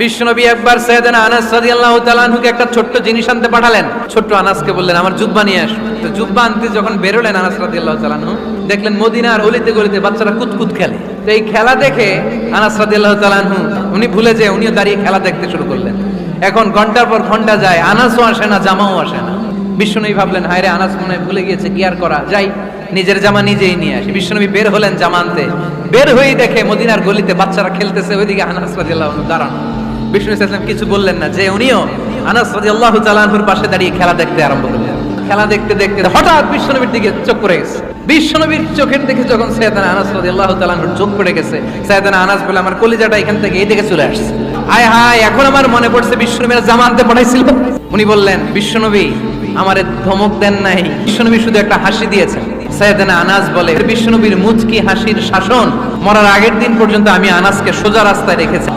বিশ্বনবী একবার সাইয়েদনা আনাস রাদিয়াল্লাহু তাআলা আনহুকে একটা ছোট্ট জিনিস আনতে পাঠালেন। ছোট্ট আনাসকে বললেন আমার জুব্বা নিয়ে আসো। তো জুব্বা আনতে যখন বেরোলেন আনাস রাদিয়াল্লাহু তাআলা আনহু দেখলেন মদিনার অলিতে গলিতে বাচ্চারা কুতকুত খেলে। তো এই খেলা দেখে আনাস রাদিয়াল্লাহু তাআলা আনহু উনি ভুলে যেয়ে উনিও দাঁড়িয়ে খেলা দেখতে শুরু করলেন। এখন ঘন্টার পর ঘন্টা যায়, আনাসও আসে না, জামাও আসে না। বিশ্বনবী ভাবলেন হায় রে, আনাস মনে হয় ভুলে গিয়েছে, কি আর করা, যাই নিজের জামা নিজেই নিয়ে আসি। বিশ্বনবী বের হলেন জামা আনতে, বের হয়েই দেখে মদিনার গলিতে বাচ্চারা খেলতেছে, ওইদিকে আনাস রাদিয়াল্লাহু আনহু দাঁড়ানো। বিষ্ণু ইসলাম কিছু বললেন না, যে উনিও আনাস রাদিয়াল্লাহু তাআলা আনহুর পাশে দাঁড়িয়ে খেলা দেখতে আরম্ভ করলেন। খেলা দেখতে দেখতে হঠাৎ বিশ্বনবীর দিকে চোখ পড়ে গেছে। বিশ্বনবীর চোখের দিকে যখন সাইয়েদনা আনাস রাদিয়াল্লাহু তাআলা আনহুর চোখ পড়ে গেছে, সাইয়েদনা আনাস বলে আমার কলিজাটা এখান থেকে এই দিকে চলে আসছে। হায় হায়, এখন আমার মনে পড়ছে বিশ্বনবীর জামা আনতে পাঠাইছিল। উনি বললেন বিশ্বনবী আমারে ধমক দেন নাই, বিশ্বনবী শুধু একটা হাসি দিয়েছেন। সাইয়েদনা আনাস বলে বিশ্বনবীর মুচকি হাসির শাসন মরার আগের দিন পর্যন্ত আমি আনাসকে সোজা রাস্তায় রেখেছি।